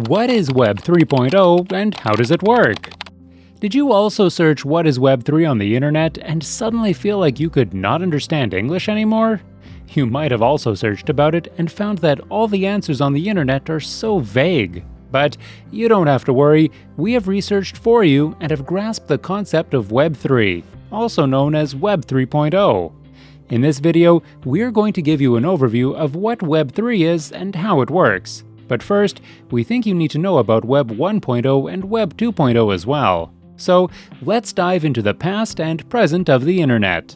What is Web 3.0 and how does it work? Did you also search what is Web 3 on the internet and suddenly feel like you could not understand English anymore? You might have also searched about it and found that all the answers on the internet are so vague. But you don't have to worry, we have researched for you and have grasped the concept of Web 3, also known as Web 3.0. In this video, we're going to give you an overview of what Web 3 is and how it works. But first, we think you need to know about Web 1.0 and Web 2.0 as well. So let's dive into the past and present of the internet.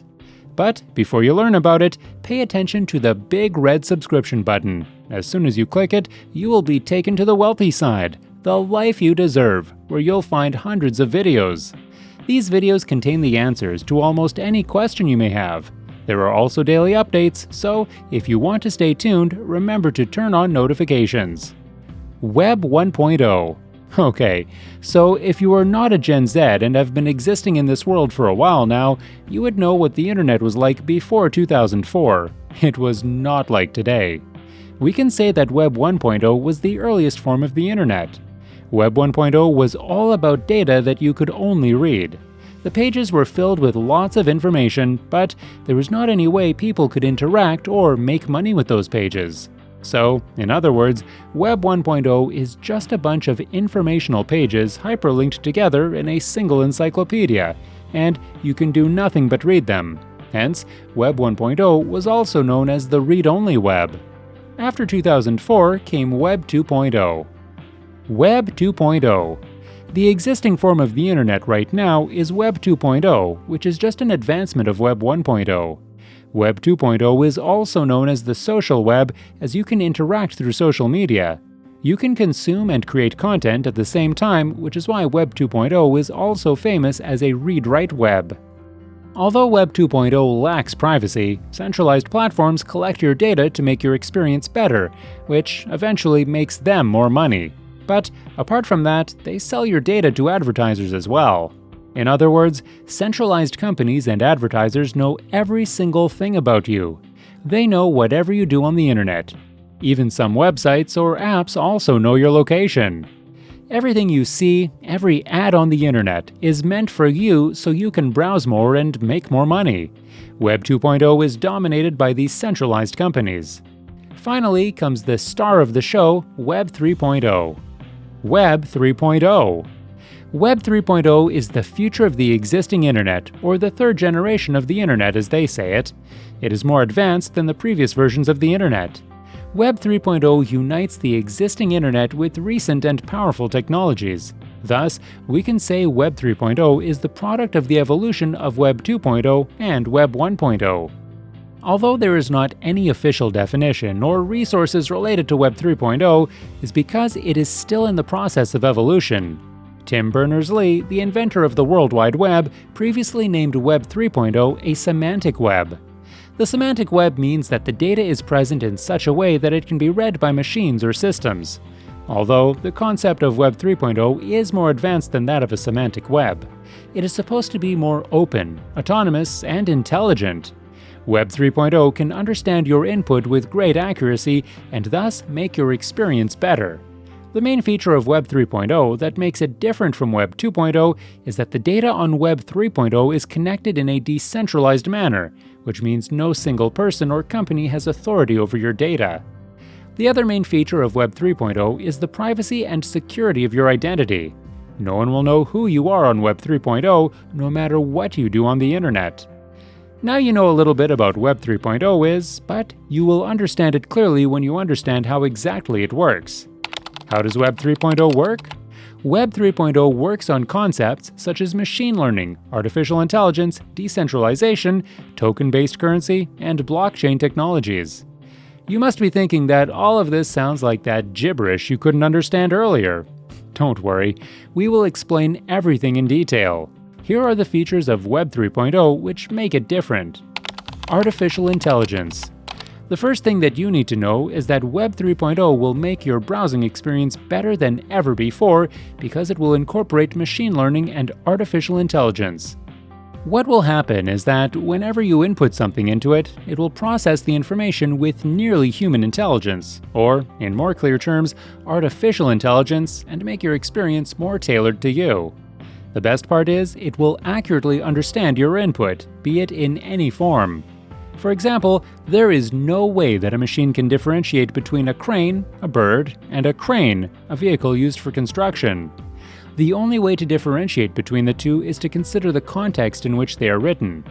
But before you learn about it, pay attention to the big red subscription button. As soon as you click it, you will be taken to the wealthy side, the life you deserve, where you'll find hundreds of videos. These videos contain the answers to almost any question you may have. There are also daily updates, so if you want to stay tuned, remember to turn on notifications. Web 1.0. Okay, so if you are not a Gen Z and have been existing in this world for a while now, you would know what the internet was like before 2004. It was not like today. We can say that Web 1.0 was the earliest form of the internet. Web 1.0 was all about data that you could only read. The pages were filled with lots of information, but there was not any way people could interact or make money with those pages. So, in other words, Web 1.0 is just a bunch of informational pages hyperlinked together in a single encyclopedia, and you can do nothing but read them. Hence, Web 1.0 was also known as the read-only web. After 2004 came Web 2.0. Web 2.0. The existing form of the internet right now is Web 2.0, which is just an advancement of Web 1.0. Web 2.0 is also known as the social web, as you can interact through social media. You can consume and create content at the same time, which is why Web 2.0 is also famous as a read-write web. Although Web 2.0 lacks privacy, centralized platforms collect your data to make your experience better, which eventually makes them more money. But apart from that, they sell your data to advertisers as well. In other words, centralized companies and advertisers know every single thing about you. They know whatever you do on the internet. Even some websites or apps also know your location. Everything you see, every ad on the internet, is meant for you so you can browse more and make more money. Web 2.0 is dominated by these centralized companies. Finally comes the star of the show, Web 3.0. Web 3.0. Web 3.0 is the future of the existing internet, or the third generation of the internet as they say it. It is more advanced than the previous versions of the internet. Web 3.0 unites the existing internet with recent and powerful technologies. Thus, we can say Web 3.0 is the product of the evolution of Web 2.0 and Web 1.0. Although there is not any official definition or resources related to Web 3.0, is because it is still in the process of evolution. Tim Berners-Lee, the inventor of the World Wide Web, previously named Web 3.0 a semantic web. The semantic web means that the data is present in such a way that it can be read by machines or systems. Although the concept of Web 3.0 is more advanced than that of a semantic web. It is supposed to be more open, autonomous, and intelligent. Web 3.0 can understand your input with great accuracy and thus make your experience better. The main feature of Web 3.0 that makes it different from Web 2.0 is that the data on Web 3.0 is connected in a decentralized manner, which means no single person or company has authority over your data. The other main feature of Web 3.0 is the privacy and security of your identity. No one will know who you are on Web 3.0, no matter what you do on the internet. Now you know a little bit about Web 3.0 is, but you will understand it clearly when you understand how exactly it works. How does Web 3.0 work? Web 3.0 works on concepts such as machine learning, artificial intelligence, decentralization, token-based currency, and blockchain technologies. You must be thinking that all of this sounds like that gibberish you couldn't understand earlier. Don't worry, we will explain everything in detail. Here are the features of Web 3.0 which make it different. Artificial intelligence. The first thing that you need to know is that Web 3.0 will make your browsing experience better than ever before because it will incorporate machine learning and artificial intelligence. What will happen is that whenever you input something into it, it will process the information with nearly human intelligence, or, in more clear terms, artificial intelligence, and make your experience more tailored to you. The best part is, it will accurately understand your input, be it in any form. For example, there is no way that a machine can differentiate between a crane, a bird, and a crane, a vehicle used for construction. The only way to differentiate between the two is to consider the context in which they are written.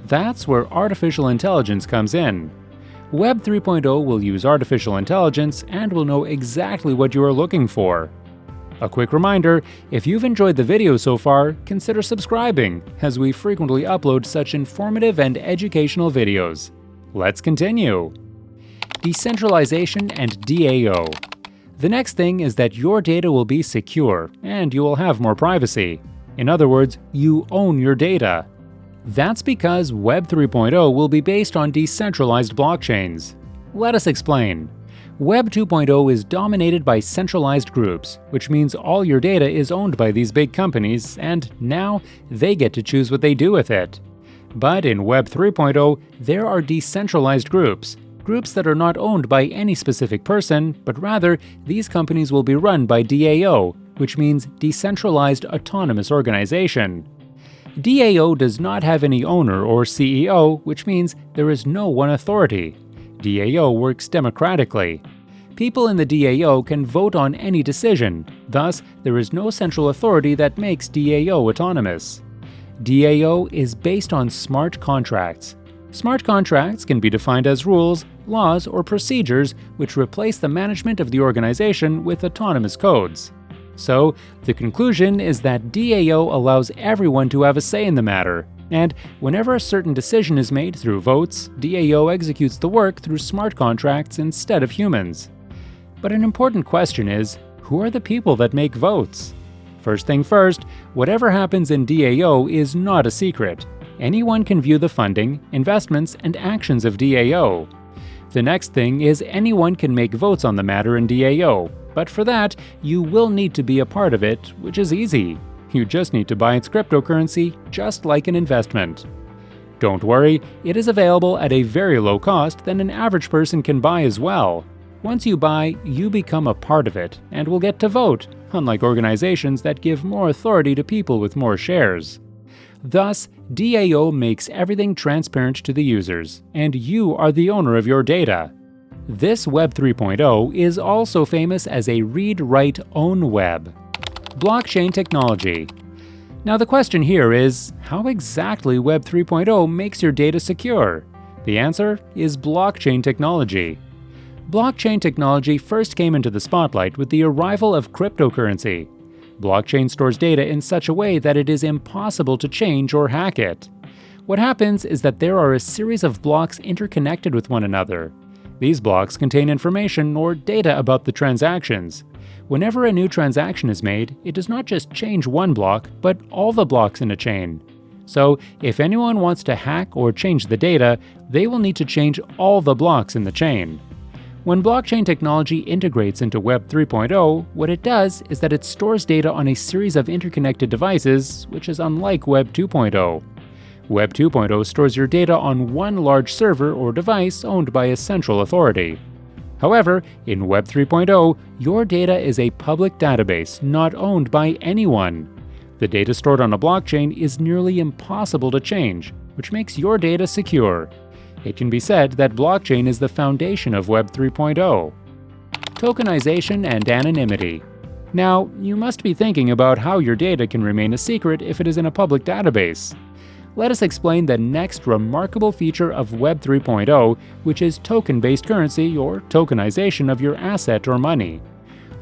That's where artificial intelligence comes in. Web 3.0 will use artificial intelligence and will know exactly what you are looking for. A quick reminder, if you've enjoyed the video so far, consider subscribing, as we frequently upload such informative and educational videos. Let's continue. Decentralization and DAO. The next thing is that your data will be secure, and you will have more privacy. In other words, you own your data. That's because Web 3.0 will be based on decentralized blockchains. Let us explain. Web 2.0 is dominated by centralized groups, which means all your data is owned by these big companies, and now they get to choose what they do with it. But in Web 3.0, there are decentralized groups that are not owned by any specific person, but rather these companies will be run by DAO, which means Decentralized Autonomous Organization. DAO does not have any owner or CEO, which means there is no one authority. DAO works democratically. People in the DAO can vote on any decision, thus there is no central authority that makes DAO autonomous. DAO is based on smart contracts. Smart contracts can be defined as rules, laws, or procedures which replace the management of the organization with autonomous codes. So, the conclusion is that DAO allows everyone to have a say in the matter, and whenever a certain decision is made through votes, DAO executes the work through smart contracts instead of humans. But an important question is, who are the people that make votes? First thing first, whatever happens in DAO is not a secret. Anyone can view the funding, investments, and actions of DAO. The next thing is anyone can make votes on the matter in DAO, but for that, you will need to be a part of it, which is easy. You just need to buy its cryptocurrency, just like an investment. Don't worry, it is available at a very low cost that an average person can buy as well. Once you buy, you become a part of it, and will get to vote, unlike organizations that give more authority to people with more shares. Thus, DAO makes everything transparent to the users, and you are the owner of your data. This Web 3.0 is also famous as a read-write-own web. Blockchain technology. Now the question here is, how exactly Web 3.0 makes your data secure? The answer is blockchain technology. Blockchain technology first came into the spotlight with the arrival of cryptocurrency. Blockchain stores data in such a way that it is impossible to change or hack it. What happens is that there are a series of blocks interconnected with one another. These blocks contain information or data about the transactions. Whenever a new transaction is made, it does not just change one block, but all the blocks in a chain. So, if anyone wants to hack or change the data, they will need to change all the blocks in the chain. When blockchain technology integrates into Web 3.0, what it does is that it stores data on a series of interconnected devices, which is unlike Web 2.0. Web 2.0 stores your data on one large server or device owned by a central authority. However, in Web 3.0, your data is a public database not owned by anyone. The data stored on a blockchain is nearly impossible to change, which makes your data secure. It can be said that blockchain is the foundation of Web 3.0. Tokenization and anonymity. Now, you must be thinking about how your data can remain a secret if it is in a public database. Let us explain the next remarkable feature of Web 3.0, which is token-based currency or tokenization of your asset or money.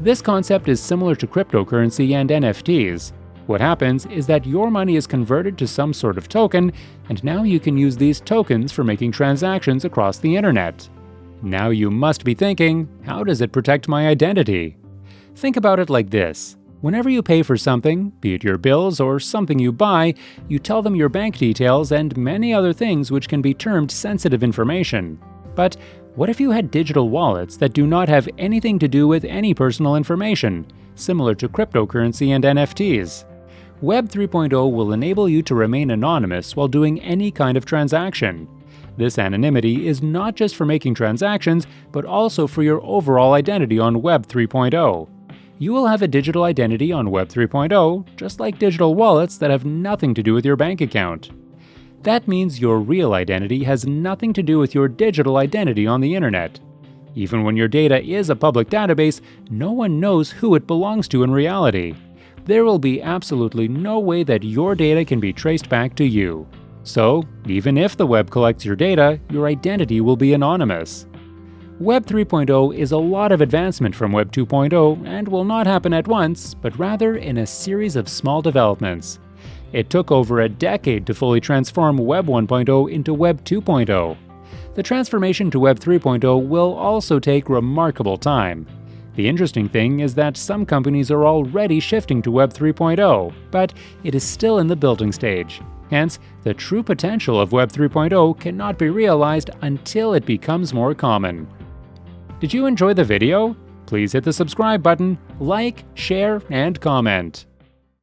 This concept is similar to cryptocurrency and NFTs. What happens is that your money is converted to some sort of token, and now you can use these tokens for making transactions across the internet. Now you must be thinking, how does it protect my identity? Think about it like this. Whenever you pay for something, be it your bills or something you buy, you tell them your bank details and many other things which can be termed sensitive information. But what if you had digital wallets that do not have anything to do with any personal information, similar to cryptocurrency and NFTs? Web 3.0 will enable you to remain anonymous while doing any kind of transaction. This anonymity is not just for making transactions, but also for your overall identity on Web 3.0. You will have a digital identity on Web 3.0, just like digital wallets that have nothing to do with your bank account. That means your real identity has nothing to do with your digital identity on the internet. Even when your data is a public database, no one knows who it belongs to in reality. There will be absolutely no way that your data can be traced back to you. So, even if the web collects your data, your identity will be anonymous. Web 3.0 is a lot of advancement from Web 2.0 and will not happen at once, but rather in a series of small developments. It took over a decade to fully transform Web 1.0 into Web 2.0. The transformation to Web 3.0 will also take remarkable time. The interesting thing is that some companies are already shifting to Web 3.0, but it is still in the building stage. Hence, the true potential of Web 3.0 cannot be realized until it becomes more common. Did you enjoy the video? Please hit the subscribe button, like, share, and comment.